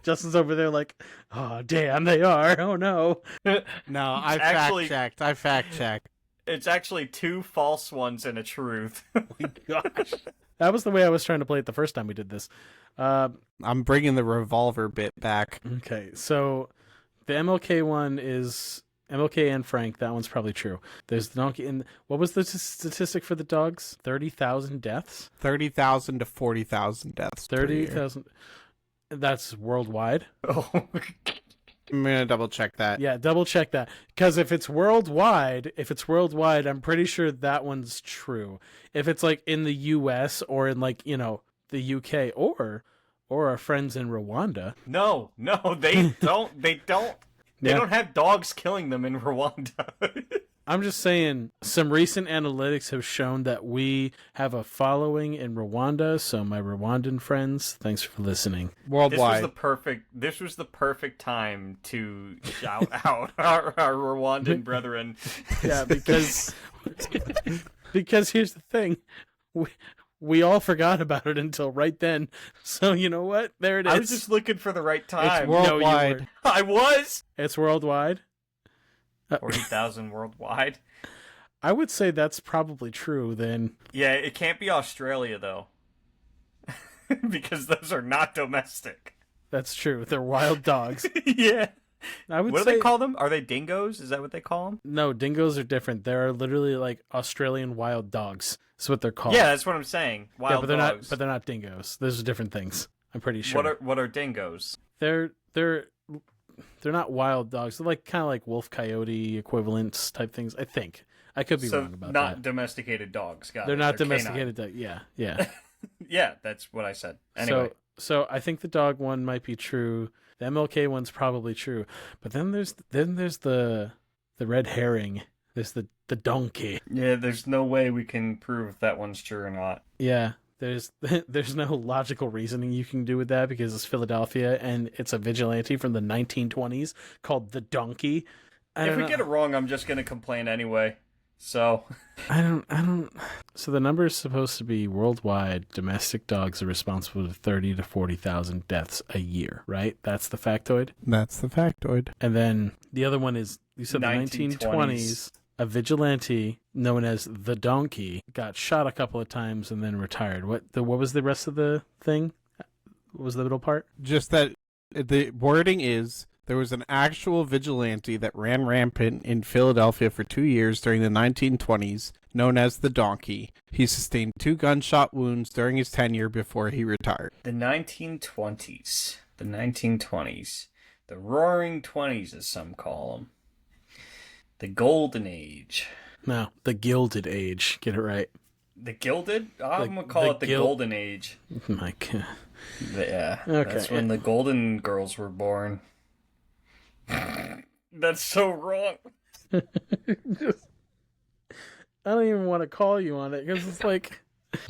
Justin's over there like, oh damn, they are. Oh no. No, I fact checked. It's actually 2 false ones and a truth. Gosh. That was the way I was trying to play it the first time we did this. I'm bringing the revolver bit back. Okay, so the MLK one is MLK and Frank. That one's probably true. There's the donkey. And what was the statistic for the dogs? 30,000 deaths? 30,000 to 40,000 deaths. 30,000. That's worldwide. Oh. I'm gonna double check that. Yeah, double check that. Because if it's worldwide, I'm pretty sure that one's true. If it's like in the US or in like, the UK or our friends in Rwanda. No, they don't. They don't have dogs killing them in Rwanda. I'm just saying, some recent analytics have shown that we have a following in Rwanda. So my Rwandan friends, thanks for listening. Worldwide. This was the perfect time to shout out our Rwandan brethren. Yeah, because here's the thing. We all forgot about it until right then. So you know what? There it is. I was just looking for the right time. It's worldwide. I was. It's worldwide. 40,000 worldwide. I would say that's probably true then. Yeah, it can't be Australia though. Because those are not domestic. That's true. They're wild dogs. Yeah. I would What say, do they call them? Are they dingoes? Is that what they call them? No, dingoes are different. They're literally like Australian wild dogs. That's what they're called. Yeah, that's what I'm saying. Wild but they're dogs. not not dingoes. Those are different things. I'm pretty sure. What are dingoes? They're not wild dogs. They're like kind of like wolf coyote equivalents type things. I think. I could be wrong about not that. domesticated dogs. They're not domesticated dogs. Yeah. Yeah, that's what I said. Anyway. So I think the dog one might be true. The MLK one's probably true. But then there's the red herring. There's the donkey. Yeah, there's no way we can prove if that one's true or not. Yeah. There's no logical reasoning you can do with that because it's Philadelphia and it's a vigilante from the 1920s called the Donkey. If we get it wrong, I'm just gonna complain anyway. So I don't. So the number is supposed to be worldwide. Domestic dogs are responsible for 30 to 40,000 deaths a year, right? That's the factoid. That's the factoid. And then the other one is you said the 1920s. A vigilante known as the Donkey got shot a couple of times and then retired. What was the rest of the thing? What was the middle part? Just that the wording is there was an actual vigilante that ran rampant in Philadelphia for 2 years during the 1920s, known as the Donkey. He sustained 2 gunshot wounds during his tenure before he retired. The 1920s. The 1920s. The Roaring 20s, as some call them. The Golden Age. No, the Gilded Age. Get it right. The Gilded? I'm going to call it the Golden Age. My God. Yeah. Okay. That's when the Golden Girls were born. That's so wrong. I don't even want to call you on it because it's like...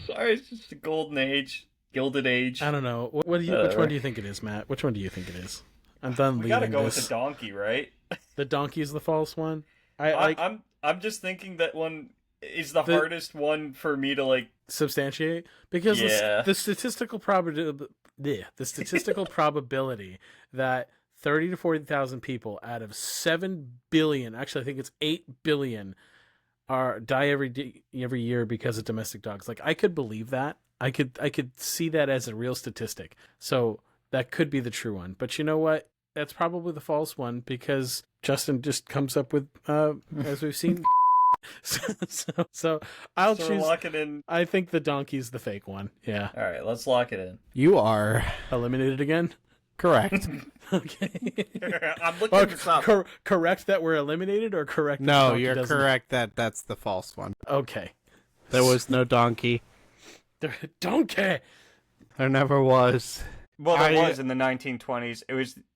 Sorry, it's just the Golden Age. Gilded Age. I don't know. Which one do you think it is, Matt? Which one do you think it is? I'm done We leading gotta go this. with the donkey, right? The donkey's the false one? I'm just thinking that one is the hardest one for me to like substantiate because Yeah. the statistical probability that 30 to 40,000 people out of 7 billion, actually I think it's 8 billion, die every year because of domestic dogs. Like I could believe that. I could see that as a real statistic. So that could be the true one. But you know what? That's probably the false one because Justin just comes up with, as we've seen. So I'll So we're choose. locking in. I think the donkey's the fake one. Yeah. All right, let's lock it in. You are Eliminated again? correct. Okay. I'm looking this up. Correct that we're eliminated or correct that the No, donkey you're doesn't- correct that's the false one. Okay. There was no donkey. Donkey! There never was. Well, there was in the 1920s.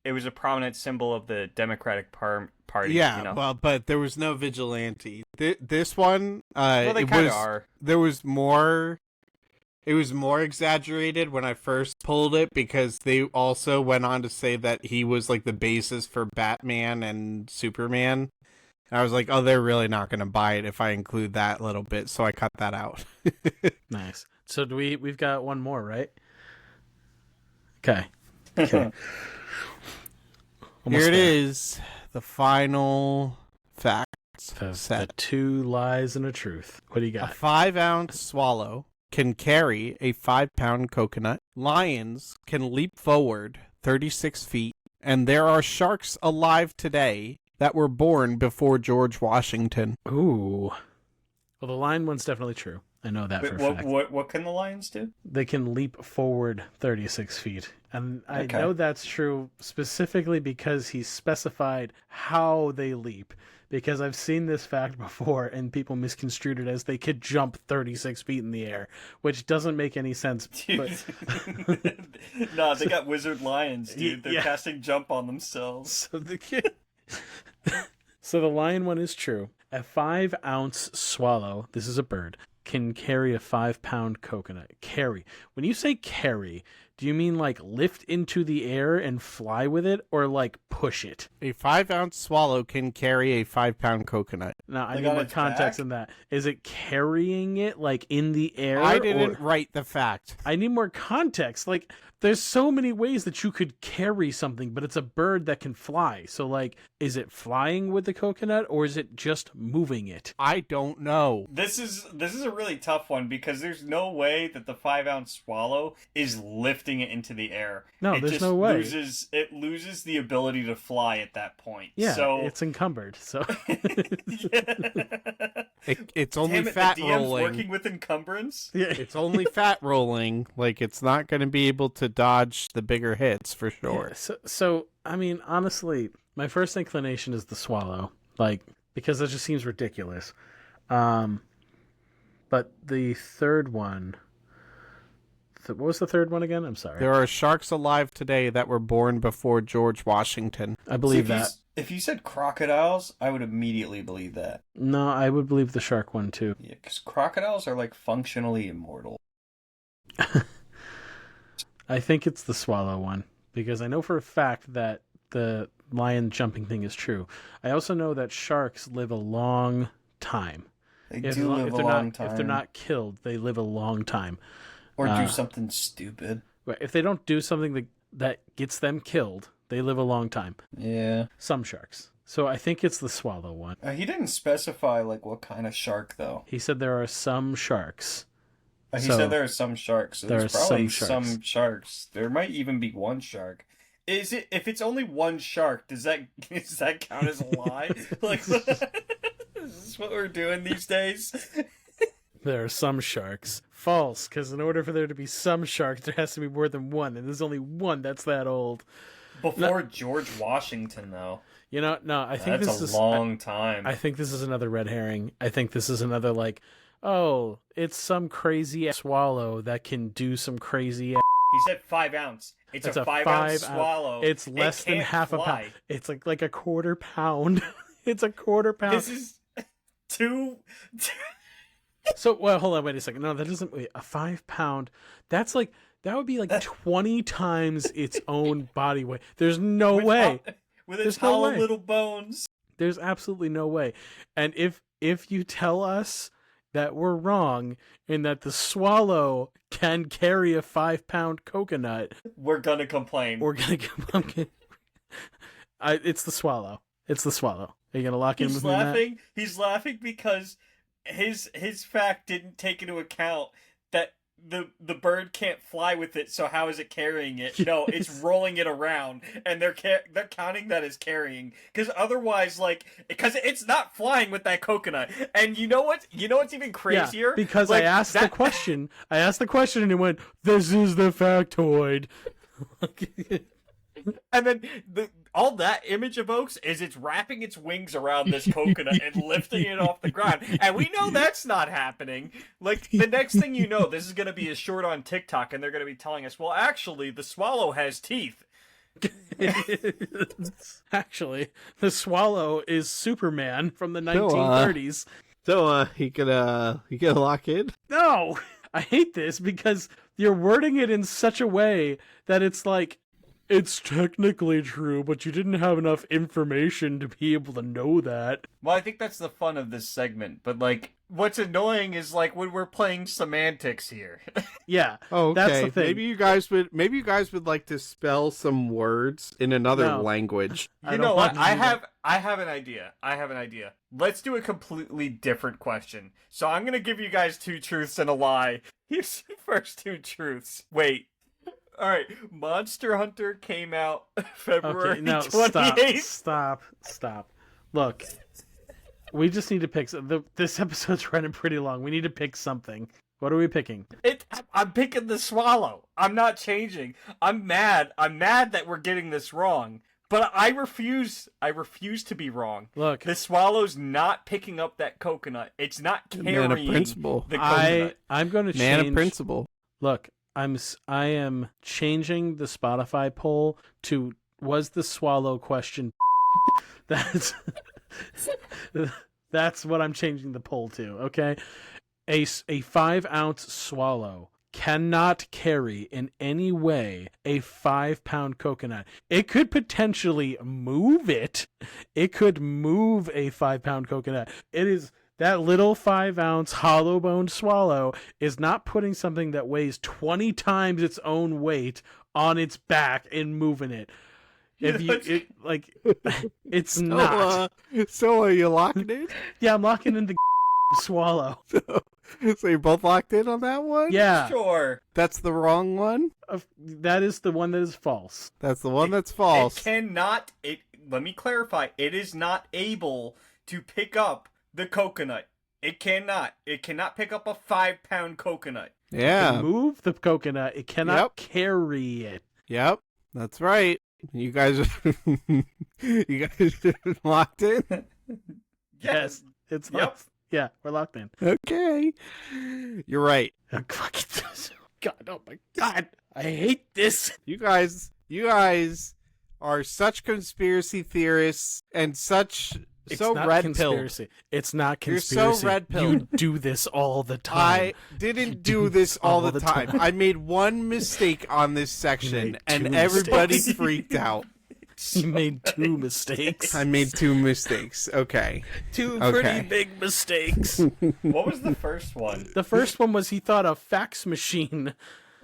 It was a prominent symbol of the Democratic Party. Yeah, you know? well, but there was no vigilante. This one, Well, they it kind was of are. there was more. It was more exaggerated when I first pulled it because they also went on to say that he was like the basis for Batman and Superman. And I was like, oh, they're really not going to buy it if I include that little bit, so I cut that out. Nice. So we've got one more, right? Okay. Okay. Here it is, the final facts The set. 2 lies and a truth. What do you A got? 5-ounce swallow can carry a 5-pound coconut. Lions can leap forward 36 feet. And there are sharks alive today that were born before George Washington. Ooh. Well, the lion one's definitely true. I know that for a fact. What can the Lions do? They can leap forward 36 feet. And I Okay. know that's true specifically because he specified how they leap. Because I've seen this fact before and people misconstrued it as they could jump 36 feet in the air, which doesn't make any sense. But... No, they got wizard lions, dude. They're Yeah. casting jump on themselves. So so the lion one is true. A 5-ounce swallow, this is a bird, can carry a 5-pound coconut. Carry. When you say carry, do you mean like lift into the air and fly with it, or like push it? A 5-ounce swallow can carry a 5-pound coconut. Now, I Like need on more its context back? in that. Is it carrying it like in the air? I didn't or- write the fact. I need more context. Like, there's so many ways that you could carry something, but it's a bird that can fly. So, like, is it flying with the coconut, or is it just moving it? I don't know. This is a really tough one because there's no way that the 5-ounce swallow is lifting it into the air. No, it there's just no way. It loses the ability to fly at that point. Yeah, so it's encumbered. So, It's only Damn it, fat the DM's rolling. working with encumbrance. yeah. It's only fat rolling. Like, it's not going to be able to dodge the bigger hits for sure. Yeah, so I mean, honestly, my first inclination is the swallow, like, because that just seems ridiculous. But the third one, what was the third one again? I'm sorry. There are sharks alive today that were born before George Washington. I believe See, that. If you said crocodiles, I would immediately believe that. No, I would believe the shark one too. Yeah, because crocodiles are like functionally immortal. I think it's the swallow one because I know for a fact that the lion jumping thing is true. I also know that sharks live a long time. They If do live a long time. If they're not killed, they live a long time. or do something stupid. Right, if they don't do something that gets them killed, they live a long time. Yeah. Some sharks. So I think it's the swallow one. He didn't specify like what kind of shark though. He said there are some sharks. He So, said there are some sharks. So there there's are probably some some sharks. There might even be one shark. Is it? If it's only one shark, does that count as a lie? Like, is this what we're doing these days? There are some sharks. False, because in order for there to be some sharks, there has to be more than one, and there's only one that's that old. Before George Washington, though. You know, no, I think That's this is a long time. I think this is another red herring. I think this is another like, oh, it's some crazy swallow that can do some crazy. He said 5 ounce. It's a 5 ounce swallow. It's less than can't half a fly. pound. It's like a quarter pound. It's a quarter pound. This is too. So, well, hold on, wait a second. No, that doesn't. Wait, a 5 pound. That's like that would be like 20 times its own body weight. There's no way. With its There's no hollow way. little bones. There's absolutely no way. And if you tell us that we're wrong and that the swallow can carry a 5 pound coconut, We're gonna complain. we're gonna get. It's the swallow. It's the swallow. Are you gonna lock in He's with me on that? laughing. He's laughing because his fact didn't take into account that the bird can't fly with it, so how is it carrying it? No, it's rolling it around, and they're counting that as carrying, because otherwise, like, because it's not flying with that coconut. And you know what's even crazier? Yeah, because like, I asked the question, and it went, "This is the factoid." And then all that image evokes is it's wrapping its wings around this coconut and lifting it off the ground. And we know that's not happening. Like, the next thing you know, this is going to be a short on TikTok, and they're going to be telling us, well, actually, the swallow has teeth. Actually, the swallow is Superman from the 1930s. So, he could lock in? No! I hate this because you're wording it in such a way that it's like, it's technically true, but you didn't have enough information to be able to know that. Well, I think that's the fun of this segment, but, like, what's annoying is, like, when we're playing semantics here. Yeah, okay. That's the thing. Maybe you guys would like to spell some words in another language. You know what? I have an idea. Let's do a completely different question. So I'm going to give you guys 2 truths and a lie. Here's the first 2 truths. Wait. All right, Monster Hunter came out February 28th. Stop. Look, we just need to pick. This episode's running pretty long. We need to pick something. What are we picking? I'm picking the swallow. I'm not changing. I'm mad. I'm mad that we're getting this wrong. But I refuse to be wrong. Look, the swallow's not picking up that coconut. It's not carrying Man of principle. the coconut. I'm going to change. Man of principle. Look, I am changing the Spotify poll to "Was the swallow question?" That's what I'm changing the poll to. Okay, a 5-ounce swallow cannot carry in any way a 5-pound coconut. It could potentially move it. It could move a 5-pound coconut. It is. That little 5-ounce hollow-boned swallow is not putting something that weighs 20 times its own weight on its back and moving it. It's not. So are you locking in? Yeah, I'm locking in the swallow. So you're both locked in on that one? Yeah. Sure. That's the wrong one? That is the one that is false. That's the one that's false. Let me clarify. It is not able to pick up the coconut. It cannot pick up a 5-pound coconut. Yeah. It can move the coconut. It cannot carry it. Yep. That's right. You guys locked in? Yes. It's Yep. Yeah, we're locked in. Okay. You're right. God, oh my God. I hate this. You guys are such conspiracy theorists and such so red conspiracy. It's not conspiracy. You're so red pilled. You do this all the time. I didn't do this all the time. I made one mistake on this section and everybody freaked out. You made 2 mistakes. I made 2 mistakes. Okay. 2 pretty big mistakes. What was the first one? The first one was he thought a fax machine.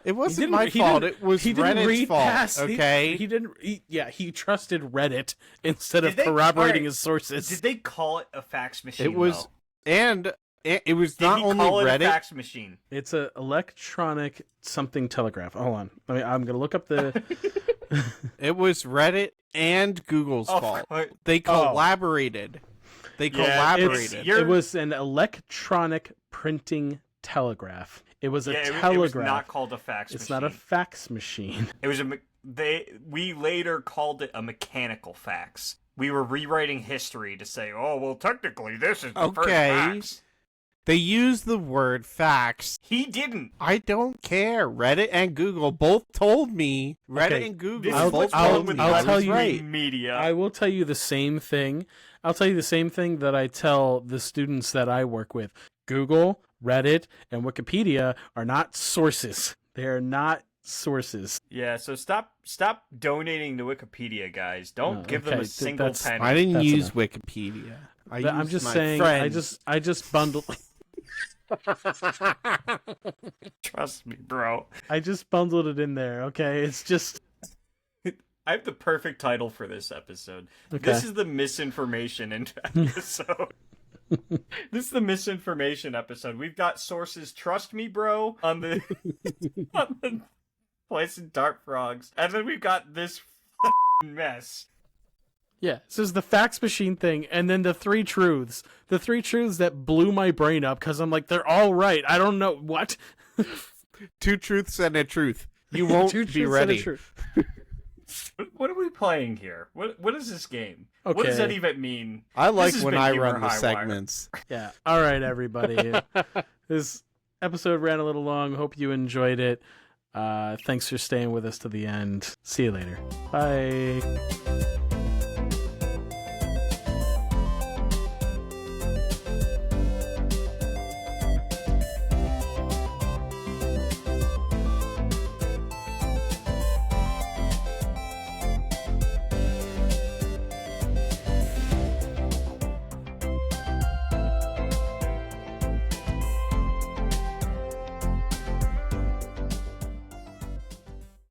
It wasn't my fault. It was Reddit's fault. Okay. He trusted Reddit instead of corroborating his sources. Did they call it a fax machine? It was, and it was not only Reddit. A fax machine. It's an electronic something telegraph. Hold on. I'm gonna look up the. It was Reddit and Google's fault. They collaborated. It was an electronic printing telegraph. It was a telegraph. It was not called a fax machine. It's not a fax machine. It was we later called it a mechanical fax. We were rewriting history to say, oh, well, technically this is the first fax. They used the word fax. He didn't. I don't care. Reddit and Google both told me. Reddit and Google both told me. I'll tell you right. Media. I will tell you the same thing. I'll tell you the same thing that I tell the students that I work with. Google, Reddit, and Wikipedia are not sources. They are not sources. Yeah, so stop donating to Wikipedia, guys. Don't give them a single penny. I didn't use Wikipedia. I'm just saying. I just bundled. Trust me, bro. I just bundled it in there. Okay, it's just. I have the perfect title for this episode. Okay. This is the misinformation episode. This is the misinformation episode. We've got sources, trust me, bro, on the on the poison dart frogs, and then we've got this mess. Yeah, this is the fax machine thing, and then the three truths. The three truths that blew my brain up because I'm like, they're all right. I don't know what. 2 truths and a truth. You won't Two be truths and a ready. truth. What are we playing here? What is this game? Okay. What does that even mean? I like This has when been I Humor run the Highwire. segments. Yeah. All right, everybody. This episode ran a little long. Hope you enjoyed it. Thanks for staying with us to the end. See you later. Bye.